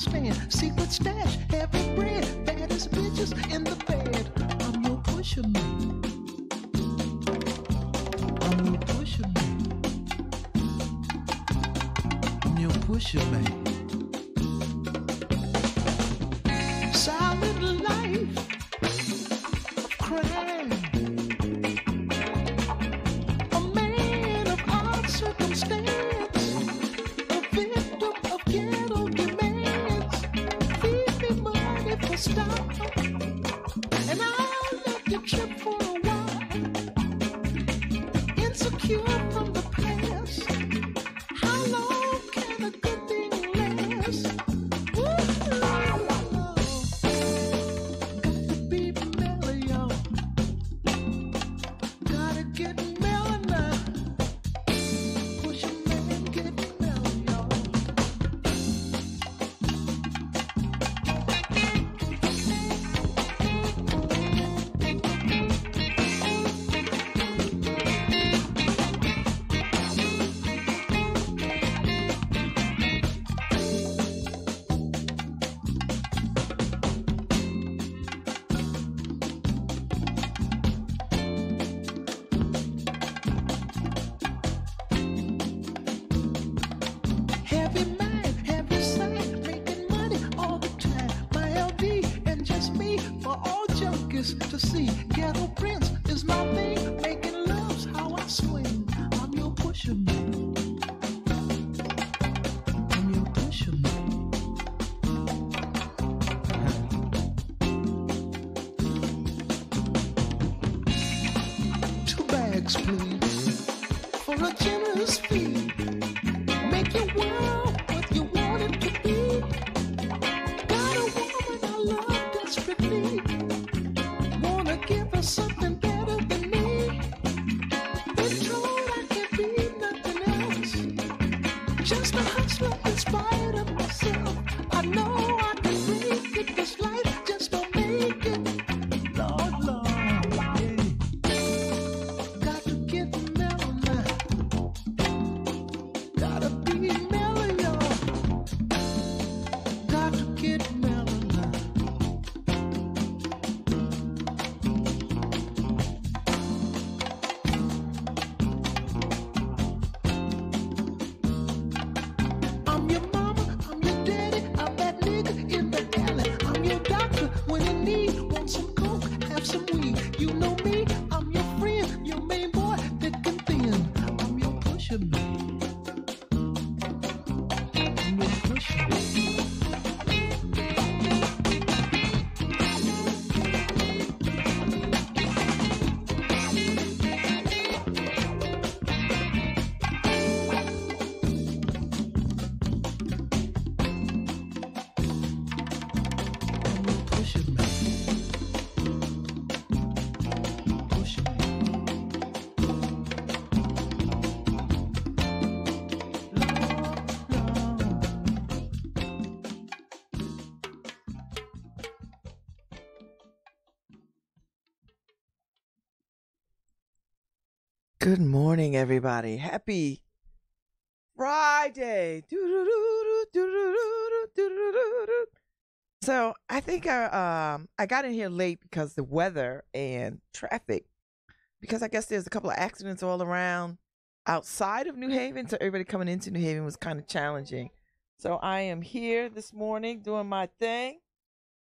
stand, secret stash, heavy bread, baddest bitches in the bed. I'm your pusher man. I'm your pusher man. I'm your pusher man. Solid life of crime. A man of odd circumstance. A victim of ghetto demands. Feed me money for stop. And I'll let you trip for a while. Insecure from the past. How long can a good thing last? To see ghetto prince is my thing. Making love's how I swing. I'm your pusher man. I'm your pusher man. 2 bags, please, for a generous fee. Make your world what you want it to be. Got a woman I love desperately. Give her something better than me. Been told I can't be nothing else. Just a hustler in spite of myself. I know I can make it. This life just don't make it. Lord, Lord, yeah. Got to get mellow now. Gotta be mellow, y'all. Got to get mellow now. Good morning, everybody. Happy Friday. So I think I got in here late because the weather and traffic, because I guess there's a couple of accidents all around outside of New Haven. So everybody coming into New Haven was kind of challenging. So I am here this morning doing my thing,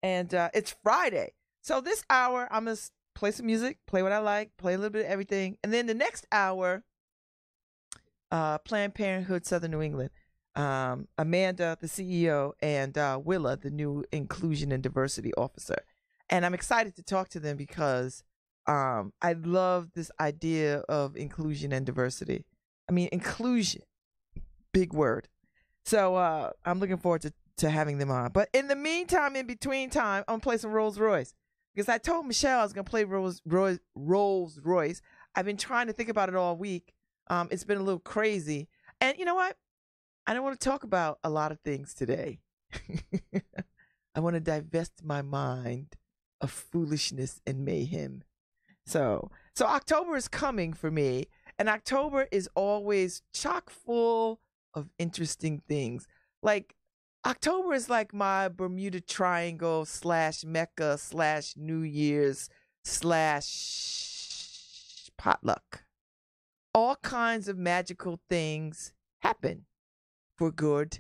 and it's Friday. So this hour, I'm going to play some music, play what I like, play a little bit of everything. And then the next hour, Planned Parenthood, Southern New England. Amanda, the CEO, and Willa, the new Inclusion and Diversity Officer. And I'm excited to talk to them because I love this idea of inclusion and diversity. I mean, inclusion, big word. So I'm looking forward to having them on. But in the meantime, in between time, I'm going to play some Rolls Royce. Because I told Michelle I was going to play Rolls Royce. I've been trying to think about it all week. It's been a little crazy. And you know what? I don't want to talk about a lot of things today. I want to divest my mind of foolishness and mayhem. So October is coming for me. And October is always chock full of interesting things. Like October is like my Bermuda Triangle / Mecca / New Year's / potluck. All kinds of magical things happen for good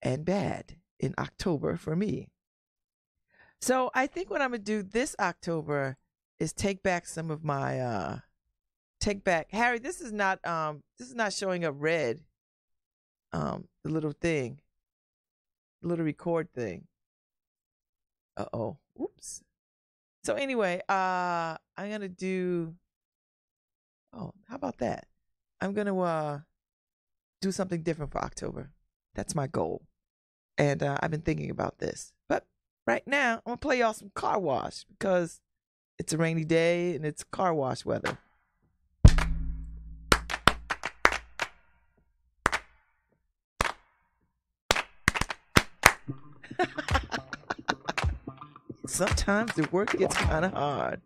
and bad in October for me. So I think what I'm gonna do this October is take back some of my take back Harry, this is not showing up red. The little thing. The little record thing. Uh-oh. Oops. So anyway, I'm gonna do how about that? I'm gonna do something different for October. That's my goal. And I've been thinking about this. But right now, I'm gonna play y'all some Car Wash because it's a rainy day and it's car wash weather. Sometimes the work gets kind of hard.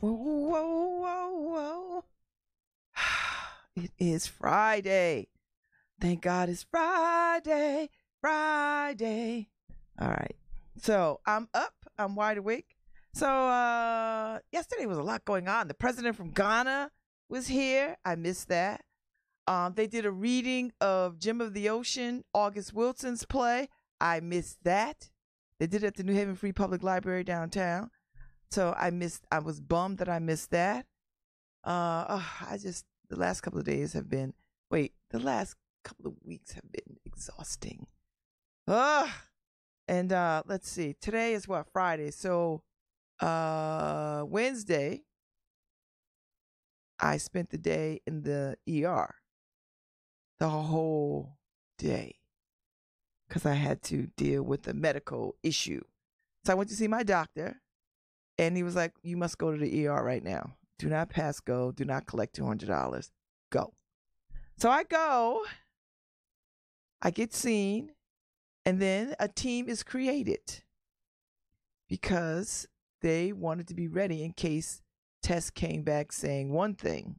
Whoa, whoa, whoa, whoa. It is Friday. Thank God it's Friday. Friday. All right. So I'm up. I'm wide awake. So yesterday was a lot going on. The president from Ghana was here. I missed that. They did a reading of Gem of the Ocean, August Wilson's play. I missed that. They did it at the New Haven Free Public Library downtown. So I was bummed that I missed that. The last couple of days have been, the last couple of weeks have been exhausting. And let's see, today is what, Friday. So Wednesday, I spent the day in the ER. The whole day. because I had to deal with a medical issue. So I went to see my doctor, and he was like, "You must go to the ER right now. Do not pass go. Do not collect $200. Go." So I go, I get seen, and then a team is created because they wanted to be ready in case tests came back saying one thing.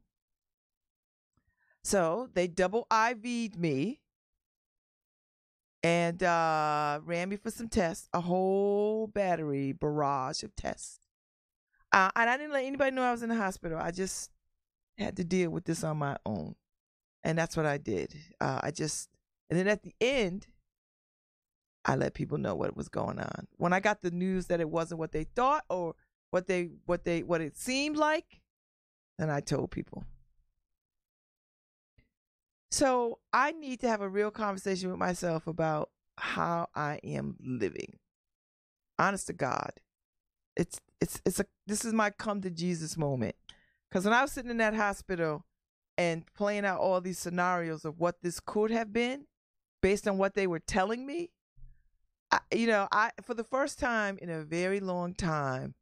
So they double IV'd me and ran me for some tests, a whole barrage of tests. And I didn't let anybody know I was in the hospital. I just had to deal with this on my own. And that's what I did. And then at the end, I let people know what was going on. When I got the news that it wasn't what they thought or what it seemed like, then I told people. So I need to have a real conversation with myself about how I am living. Honest to God. This is my come to Jesus moment. Because when I was sitting in that hospital and playing out all these scenarios of what this could have been based on what they were telling me, I for the first time in a very long time,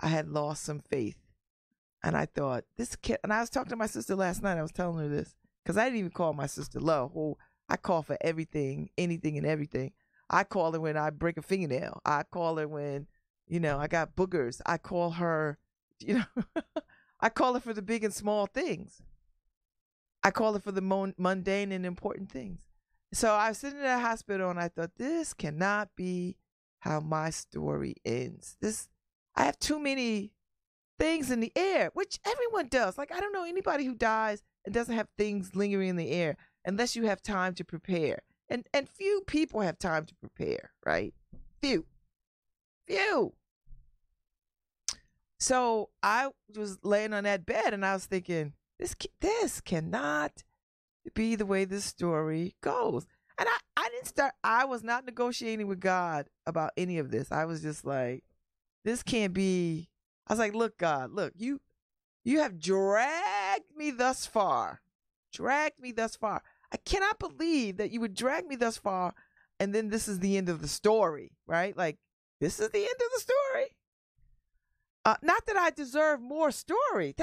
I had lost some faith. And I thought, this kid, and I was talking to my sister last night, I was telling her this, because I didn't even call my sister Love, who I call for everything, anything and everything. I call her when I break a fingernail. I call her when, I got boogers. I call her, I call her for the big and small things. I call her for the mundane and important things. So I was sitting in that hospital and I thought, this cannot be how my story ends. I have too many things in the air, which everyone does. Like, I don't know anybody who dies and doesn't have things lingering in the air unless you have time to prepare. And few people have time to prepare, right? Few. So I was laying on that bed and I was thinking, this cannot be the way this story goes. And I was not negotiating with God about any of this. I was just like, this can't be. I was like, look, God, look, you have dragged me thus far. I cannot believe that you would drag me thus far and then this is the end of the story, right? Like, this is the end of the story. Not that I deserve more story.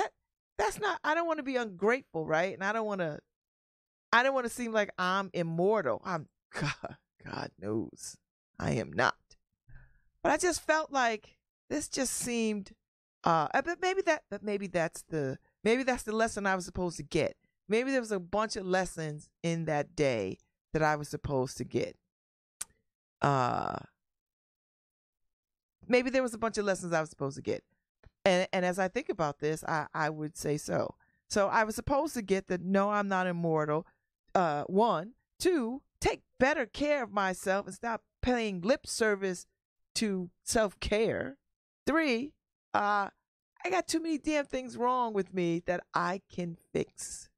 That's not. I don't want to be ungrateful, right? And I don't want to seem like I'm immortal. God knows I am not. But I just felt like this just seemed. But maybe that's the lesson I was supposed to get. Maybe there was a bunch of lessons in that day that I was supposed to get. Maybe there was a bunch of lessons I was supposed to get. And as I think about this, I would say so. So I was supposed to get that, no, I'm not immortal. 1, 2, take better care of myself and stop paying lip service to self-care. 3, I got too many damn things wrong with me that I can fix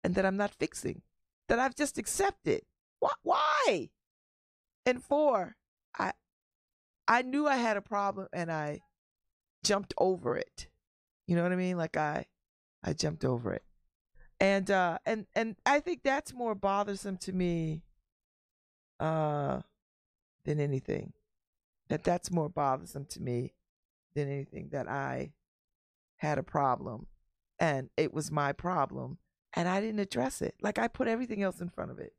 and that I'm not fixing, that I've just accepted. Why? And 4, I knew I had a problem and I jumped over it. You know what I mean? Like I jumped over it. And I think that's more bothersome to me than anything. That's more bothersome to me than anything, that I had a problem and it was my problem and I didn't address it. Like, I put everything else in front of it.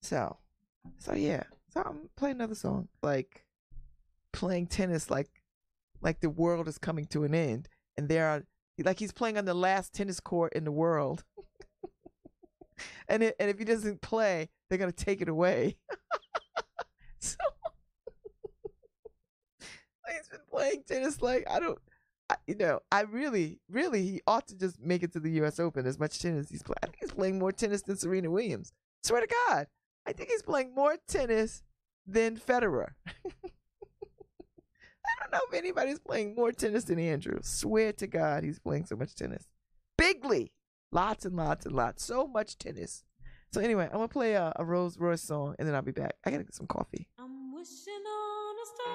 So yeah. So I'm playing another song, like playing tennis like the world is coming to an end and he's playing on the last tennis court in the world. and if he doesn't play, they're going to take it away. So he's been playing tennis like, I really, he ought to just make it to the U.S. Open as much tennis he's playing. I think he's playing more tennis than Serena Williams. Swear to God. I think he's playing more tennis than Federer. I don't know if anybody's playing more tennis than Andrew. Swear to God, he's playing so much tennis. Bigly. Lots and lots and lots. So much tennis. So anyway, I'm going to play a Rolls Royce song and then I'll be back. I got to get some coffee. I'm wishing on a star.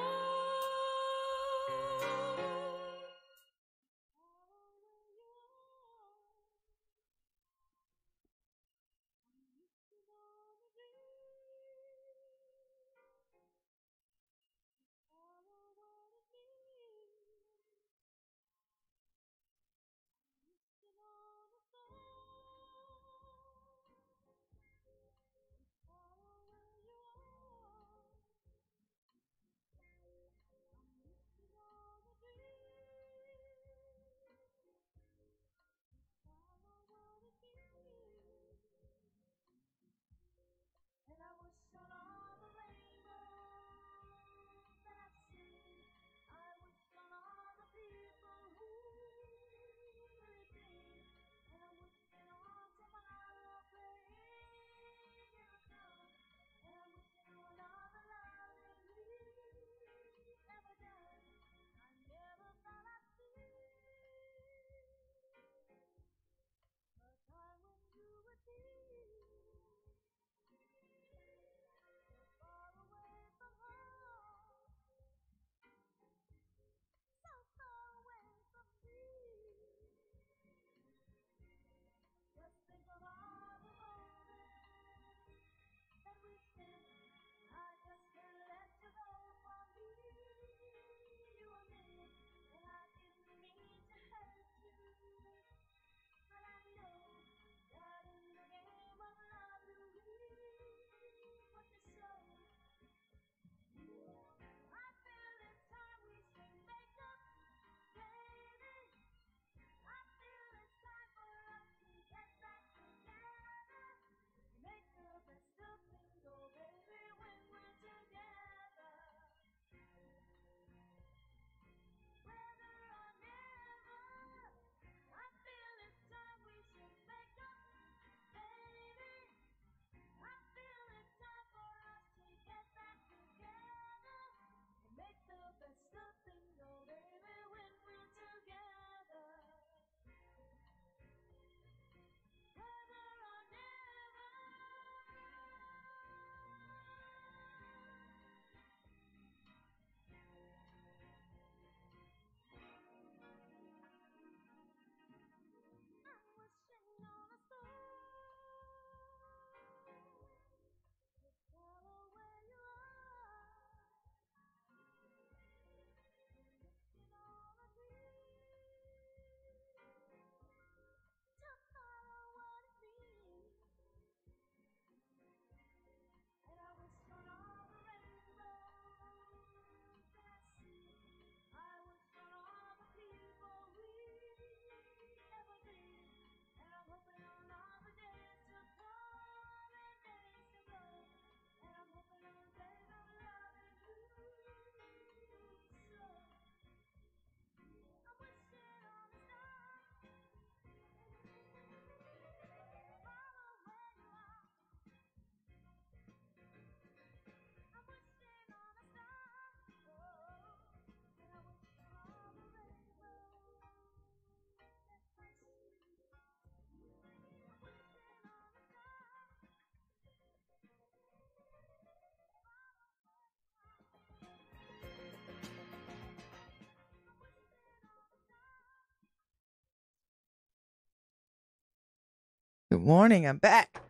Good morning. I'm back.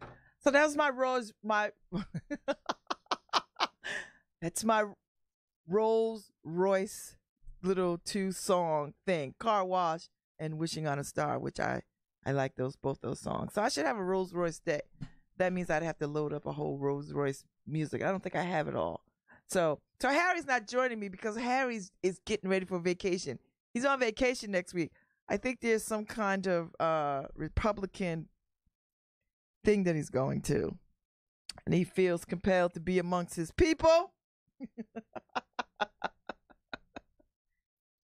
So that was my that's my Rolls Royce little 2-song thing. Car Wash and Wishing on a Star, which I like both those songs. So I should have a Rolls Royce day. That means I'd have to load up a whole Rolls Royce music. I don't think I have it all. So Harry's not joining me because Harry's is getting ready for vacation. He's on vacation next week. I think there's some kind of Republican thing that he's going to. And he feels compelled to be amongst his people.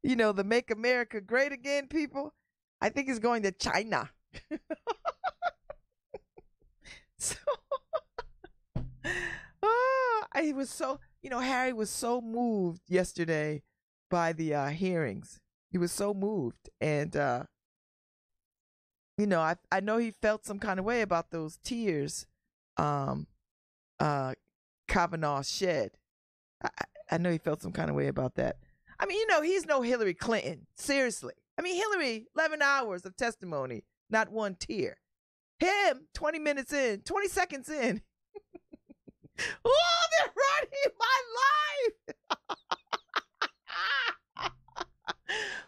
You know, the Make America Great Again people. I think he's going to China. So, he was so, Harry was so moved yesterday by the hearings. He was so moved. And, I know he felt some kind of way about those tears Kavanaugh shed. I know he felt some kind of way about that. I mean, he's no Hillary Clinton. Seriously. I mean, Hillary, 11 hours of testimony, not one tear. Him, 20 minutes in, 20 seconds in. Oh, they're running my life.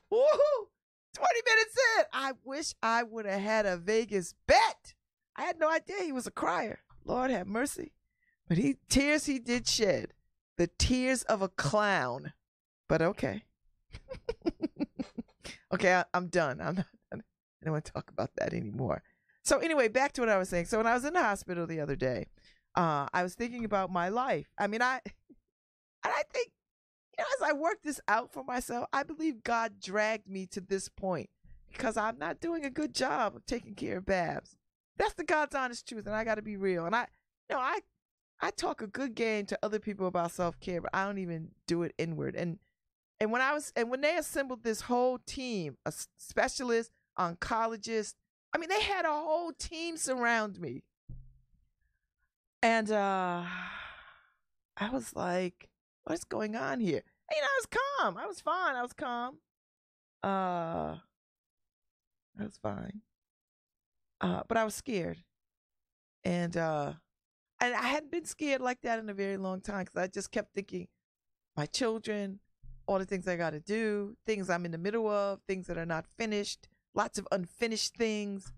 Woo! 20 minutes in. I wish I would have had a Vegas bet. I had no idea he was a crier. Lord have mercy. But tears he did shed. The tears of a clown. But okay. Okay, I'm done. I don't want to talk about that anymore. So anyway, back to what I was saying. So when I was in the hospital the other day, I was thinking about my life. I mean, I think, as I worked this out for myself, I believe God dragged me to this point because I'm not doing a good job of taking care of Babz. That's the God's honest truth, and I got to be real. And I talk a good game to other people about self-care, but I don't even do it inward. And when they assembled this whole team, a specialist, oncologist, I mean, they had a whole team surround me. And I was like, what's going on here? And, I was calm. I was fine. I was calm. I was fine. But I was scared. And I hadn't been scared like that in a very long time because I just kept thinking, my children, all the things I got to do, things I'm in the middle of, things that are not finished, lots of unfinished things.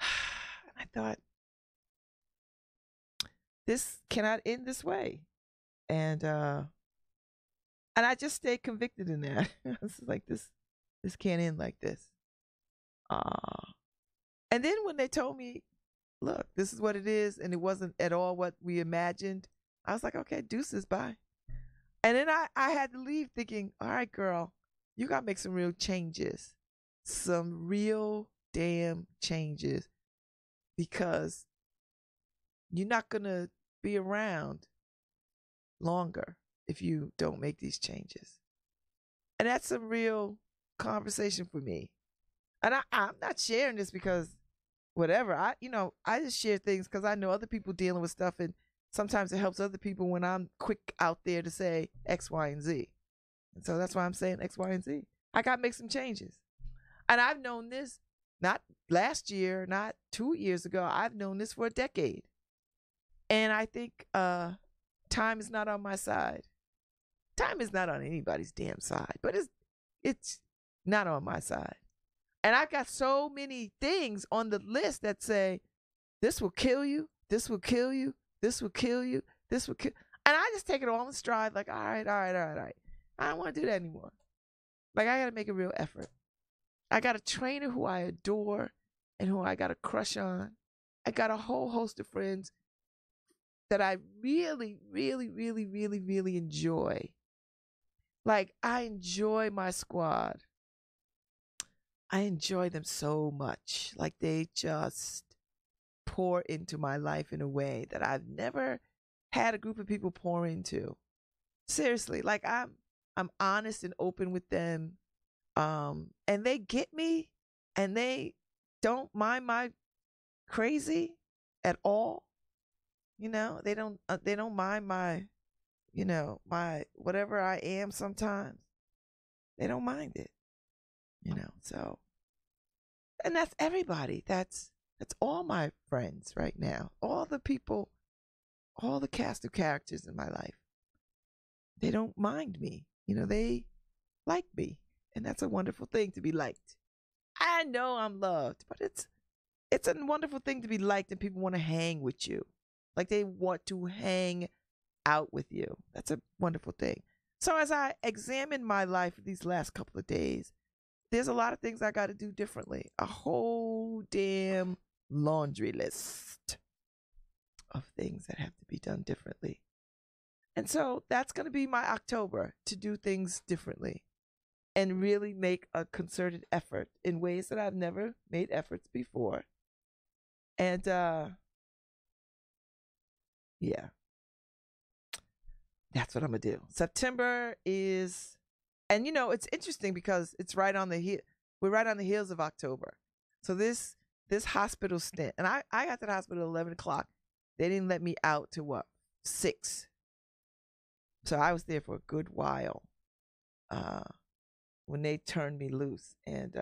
And I thought, this cannot end this way. And I just stayed convicted in that. It's like, this can't end like this. And then when they told me, look, this is what it is, and it wasn't at all what we imagined, I was like, okay, deuces, bye. And then I had to leave thinking, all right, girl, you got to make some real changes. Some real damn changes. Because you're not going to be around longer if you don't make these changes. And that's a real conversation for me. And I'm not sharing this because whatever. I just share things because I know other people dealing with stuff, and sometimes it helps other people when I'm quick out there to say X, Y, and Z. And so that's why I'm saying X, Y, and Z. I got to make some changes. And I've known this not last year, not 2 years ago. I've known this for a decade. And I think time is not on my side. Time is not on anybody's damn side, but it's not on my side. And I've got so many things on the list that say, this will kill you, this will kill you, this will kill you, this will kill. And I just take it all in stride, like, all right. I don't want to do that anymore. Like, I got to make a real effort. I got a trainer who I adore and who I got a crush on. I got a whole host of friends that I really, really, really, really, really enjoy. Like, I enjoy my squad. I enjoy them so much. Like, they just pour into my life in a way that I've never had a group of people pour into. Seriously, like, I'm honest and open with them. And they get me, and they don't mind my crazy at all. They don't mind my, my whatever I am sometimes. They don't mind it. So, and that's everybody. That's It's all my friends right now. All the people, all the cast of characters in my life. They don't mind me. They like me. And that's a wonderful thing to be liked. I know I'm loved, but it's a wonderful thing to be liked and people want to hang with you. Like they want to hang out with you. That's a wonderful thing. So as I examine my life these last couple of days, there's a lot of things I got to do differently. A whole damn laundry list of things that have to be done differently. And so that's going to be my October, to do things differently and really make a concerted effort in ways that I've never made efforts before. And yeah, that's what I'm going to do. September is, and it's interesting because it's right on we're right on the heels of October. So this hospital stint, and I got to the hospital at 11 o'clock. They didn't let me out to what, 6. So I was there for a good while when they turned me loose. And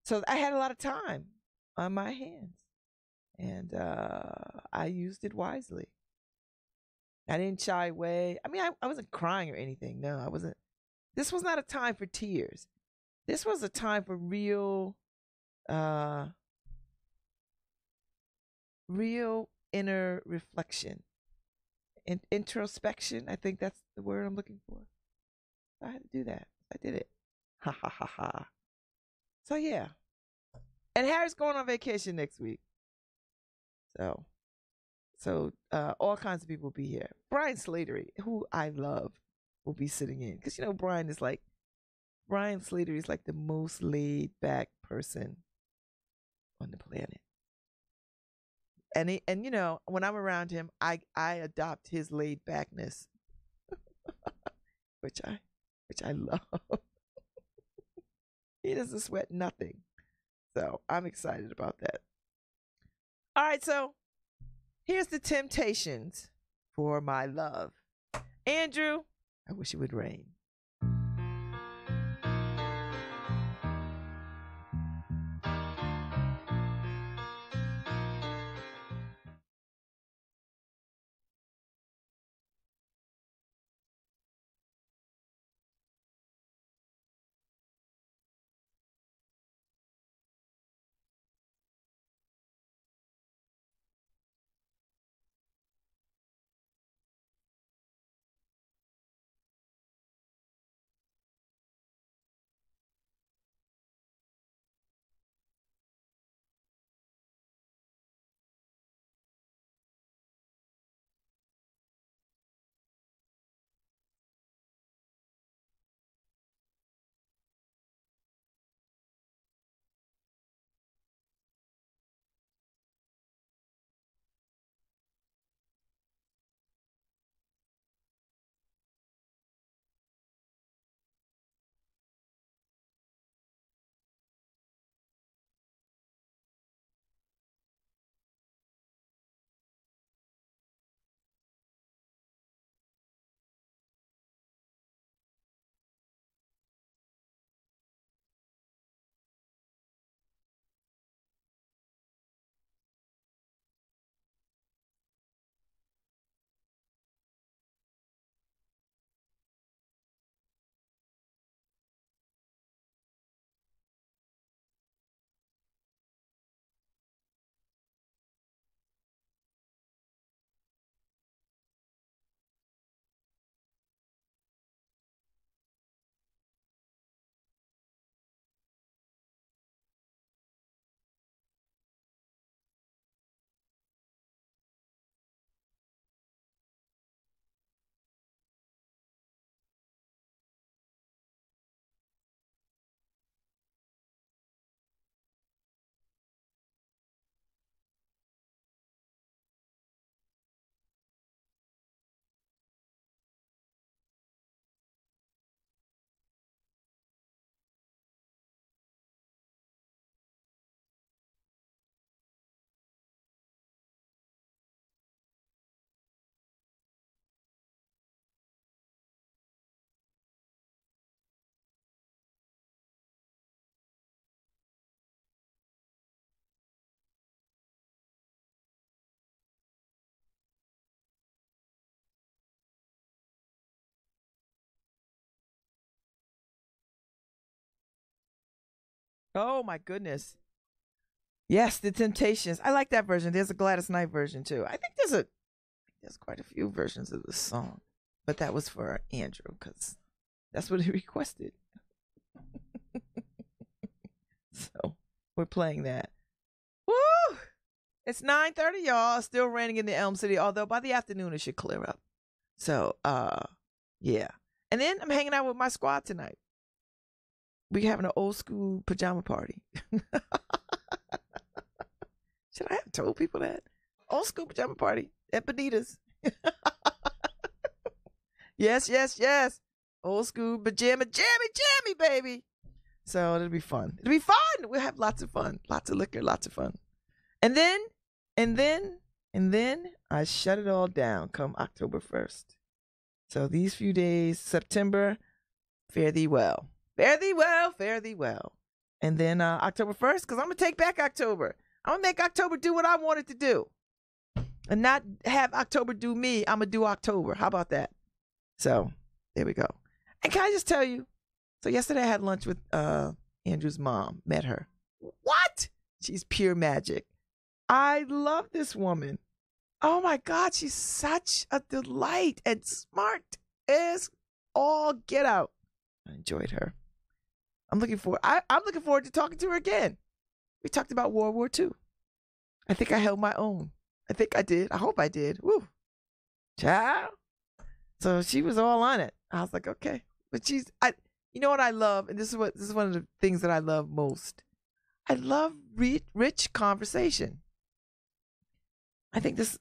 so I had a lot of time on my hands. And I used it wisely. I didn't shy away. I mean, I wasn't crying or anything. No, I wasn't. This was not a time for tears. This was a time for real inner reflection and introspection. I think that's the word I'm looking for. So I had to do that. I did it. Ha ha ha ha. So yeah. And Harry's going on vacation next week. So all kinds of people will be here. Brian Slattery, who I love, will be sitting in. Because Brian Slattery is like the most laid back person on the planet. And when I'm around him, I adopt his laid backness, which I love. He doesn't sweat nothing. So I'm excited about that. All right, so here's the temptations for my love. Andrew, I wish it would rain. Oh my goodness. Yes, the Temptations. I like that version. There's a Gladys Knight version too. I think there's quite a few versions of the song, but that was for Andrew because that's what he requested. So we're playing that. Woo! It's 9:30, y'all. It's still raining in the Elm City, although by the afternoon it should clear up. So yeah. And then I'm hanging out with my squad tonight. We having an old school pajama party. Should I have told people that? Old school pajama party at Benita's. Yes, yes, yes. Old school pajama jammy, baby. So it'll be fun. It'll be fun. We'll have lots of fun. Lots of liquor, lots of fun. And then, and then, and then I shut it all down come October 1st. So these few days, September, fare thee well. Fare thee well, fare thee well. And then October 1st, because I'm going to take back October. I'm going to make October do what I want it to do. And not have October do me. I'm going to do October. How about that? So there we go. And can I just tell you? So yesterday I had lunch with Andrew's mom. Met her. What? She's pure magic. I love this woman. Oh my God, she's such a delight and smart as all get out. I enjoyed her. I'm looking forward to talking to her again. We talked about World War II. I think I held my own. I think I did. I hope I did. Woo. Child. So she was all on it. I was like, okay. But you know what I love, and this is one of the things that I love most. I love rich conversation. I think if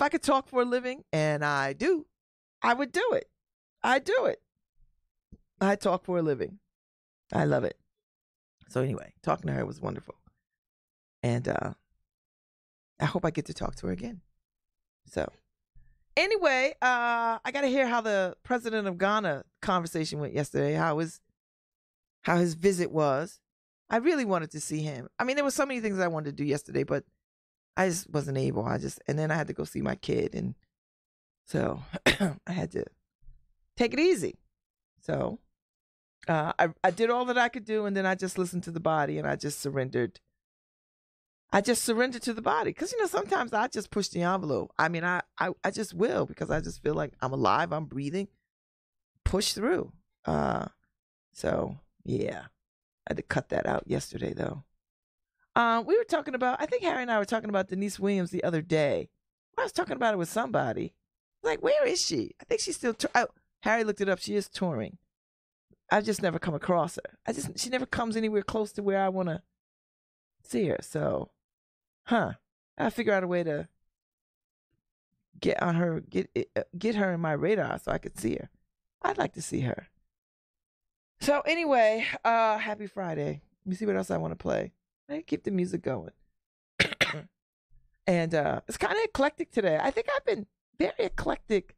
I could talk for a living, and I do, I would do it. I do it. I talk for a living. I love it. So anyway, talking to her was wonderful. And I hope I get to talk to her again. So anyway, I got to hear how the president of Ghana conversation went yesterday, how his visit was. I really wanted to see him. I mean, there were so many things I wanted to do yesterday, but I just wasn't able. And then I had to go see my kid. And so I had to take it easy. So I did all that I could do, and then I just listened to the body, and I just surrendered. I just surrendered to the body because, sometimes I just push the envelope. I mean, I just will because I just feel like I'm alive, I'm breathing, push through. So, yeah, I had to cut that out yesterday, though. We were talking about, I think Harry and I were talking about Denise Williams the other day. I was talking about it with somebody. Like, where is she? I think she's still, Harry looked it up. She is touring. I've just never come across her. She never comes anywhere close to where I want to see her. So, I figure out a way to get her in my radar so I could see her. I'd like to see her. So anyway, happy Friday. Let me see what else I want to play. I keep the music going. And it's kind of eclectic today. I think I've been very eclectic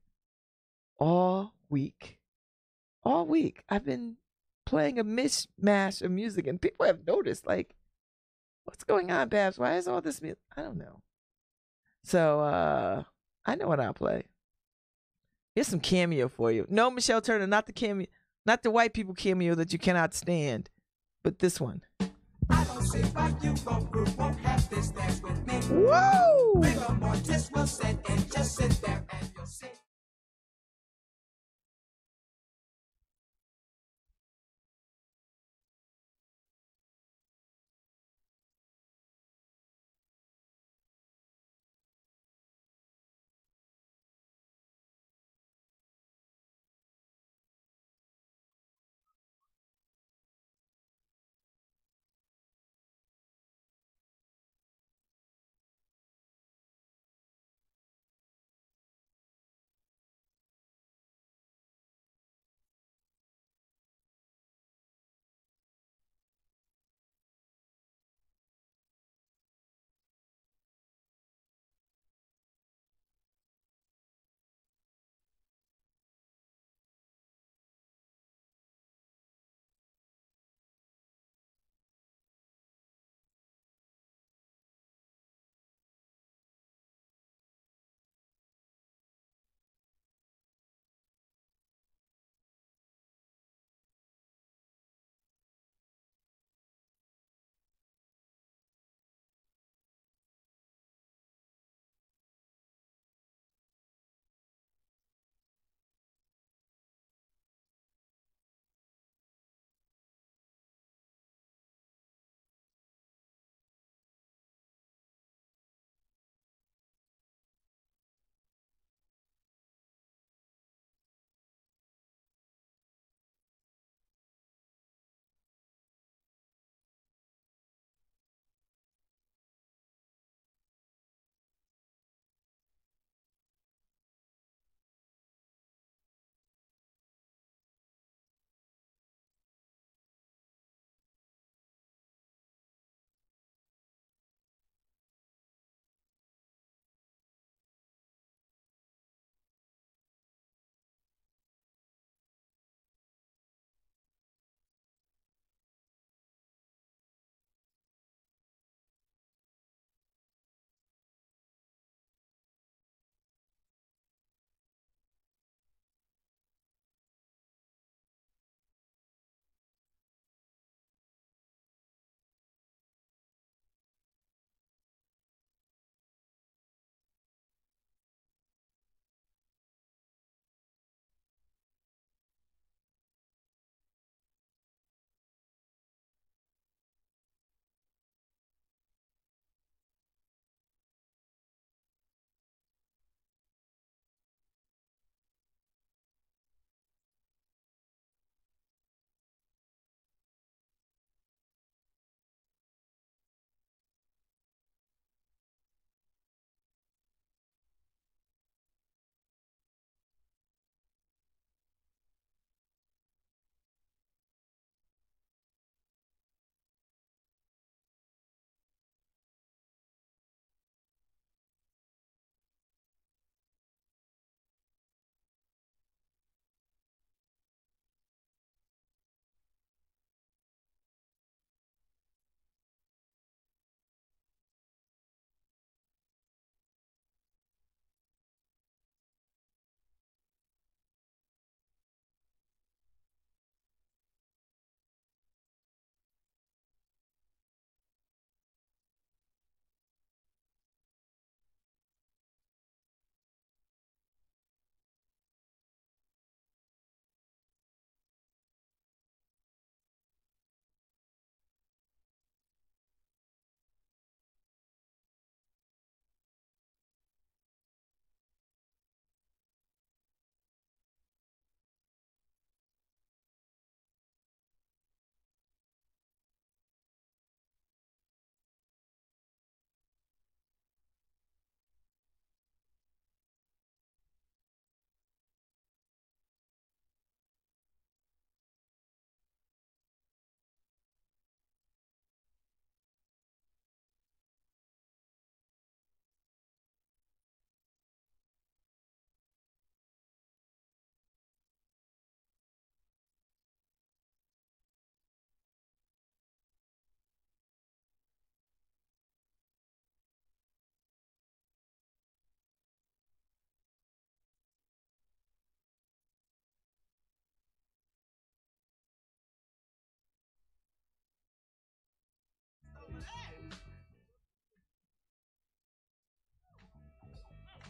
all week. All week. I've been playing a mishmash of music, and people have noticed, like, what's going on, Babz? Why is all this music? I don't know. So I know what I'll play. Here's some cameo for you. No, Michelle Turner, not the cameo, not the white people cameo that you cannot stand, but this one. I don't see why you group won't have this dance with me. Woo! Rigor mortis will set and just sit there and you'll see.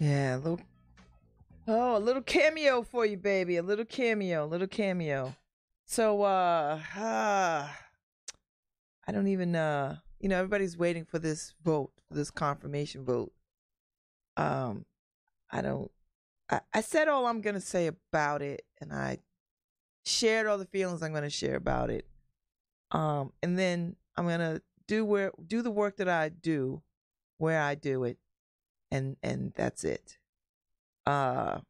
Yeah, a little cameo for you, baby. A little cameo, little cameo. So I don't even everybody's waiting for this vote, this confirmation vote. Um I don't I said all I'm gonna say about it, and I shared all the feelings I'm gonna share about it. And then I'm gonna do the work that I do where I do it, and that's it. Uh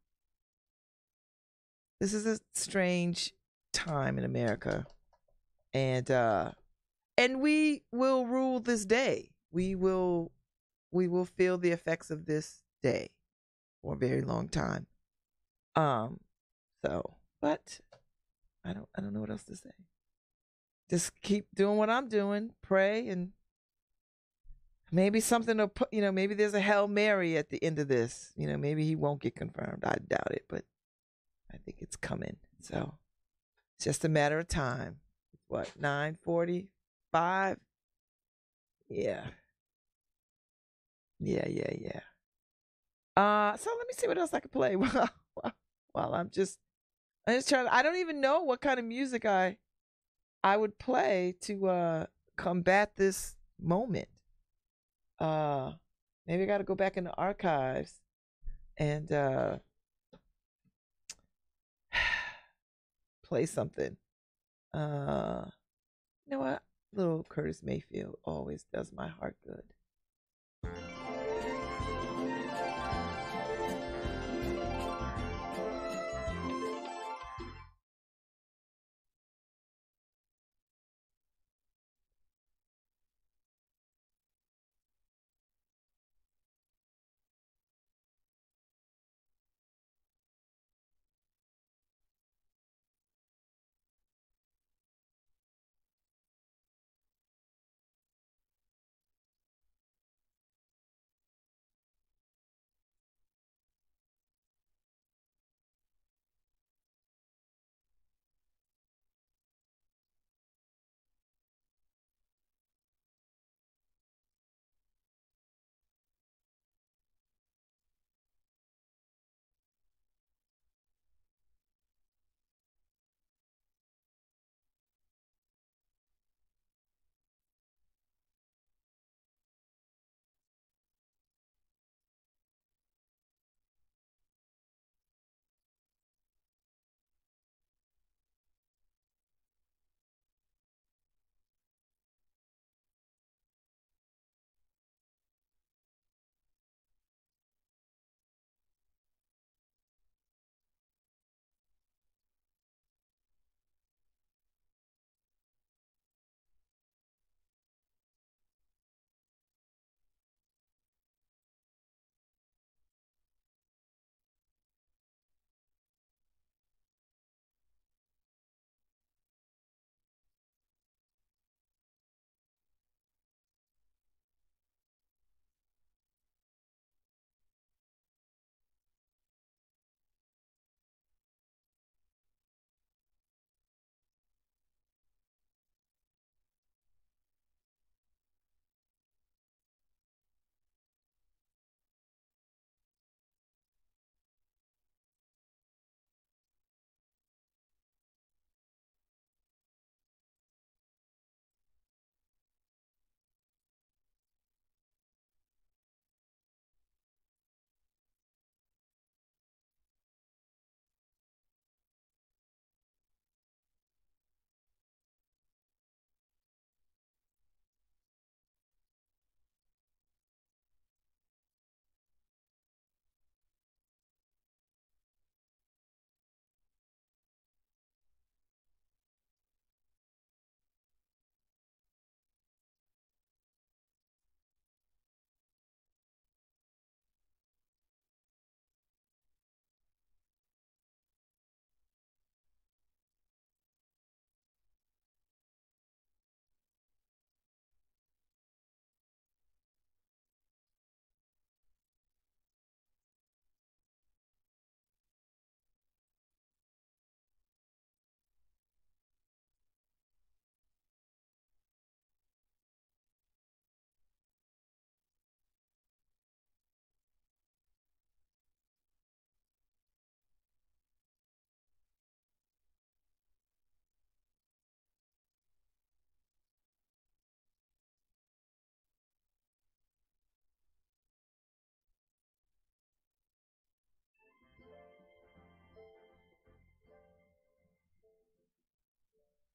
this is a strange time in America, and we will rule this day. We will feel the effects of this day for a very long time. Um, so, but I don't know what else to say. Just keep doing what I'm doing, pray, and maybe something will put, maybe there's a Hail Mary at the end of this. Maybe he won't get confirmed. I doubt it, but I think it's coming. So it's just a matter of time. What, 9:45? Yeah. Yeah. So let me see what else I can play while I'm just trying. I don't even know what kind of music I would play to combat this moment. Uh, Maybe I got to go back in the archives and play something. You know what? Little Curtis Mayfield always does my heart good.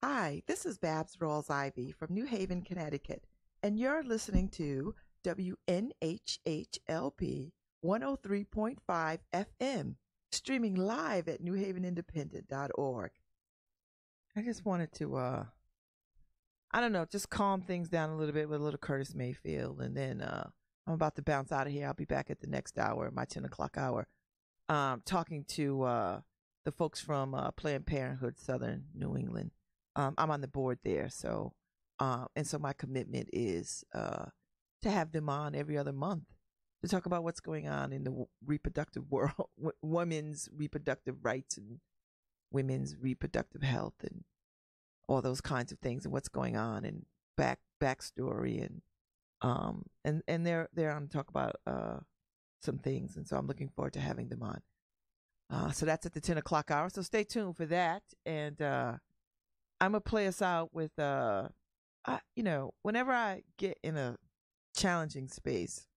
Hi, this is Babz Rawls Ivy from New Haven, Connecticut, and you're listening to WNHHLP 103.5 FM, streaming live at newhavenindependent.org. I just wanted to, I don't know, just calm things down a little bit with a little Curtis Mayfield, and then I'm about to bounce out of here. I'll be back at the next hour, my 10 o'clock hour, talking to the folks from Planned Parenthood, Southern New England. I'm on the board there, so and so my commitment is to have them on every other month to talk about what's going on in the reproductive world, women's reproductive rights and women's reproductive health and all those kinds of things and what's going on and backstory and they're on to talk about some things, and so I'm looking forward to having them on. So that's at the 10 o'clock hour. So stay tuned for that, and I'm gonna play us out with whenever I get in a challenging space,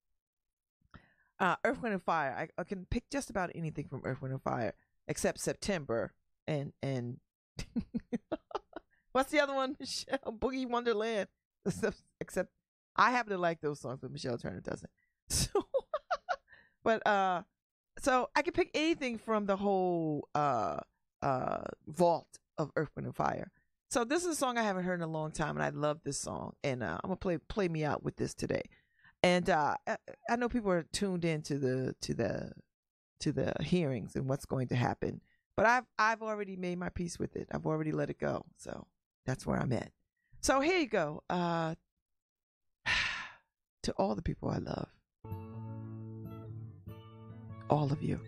Earth, Wind, and Fire. I can pick just about anything from Earth, Wind, and Fire except September and what's the other one? Michelle, Boogie Wonderland. Except I happen to like those songs, but Michelle Turner doesn't. So, but so I can pick anything from the whole vault of Earth, Wind, and Fire. So this is a song I haven't heard in a long time, and I love this song. And I'm gonna play me out with this today. And I know people are tuned in to the hearings and what's going to happen, but I've already made my peace with it. I've already let it go. So that's where I'm at. So here you go. To all the people I love, all of you.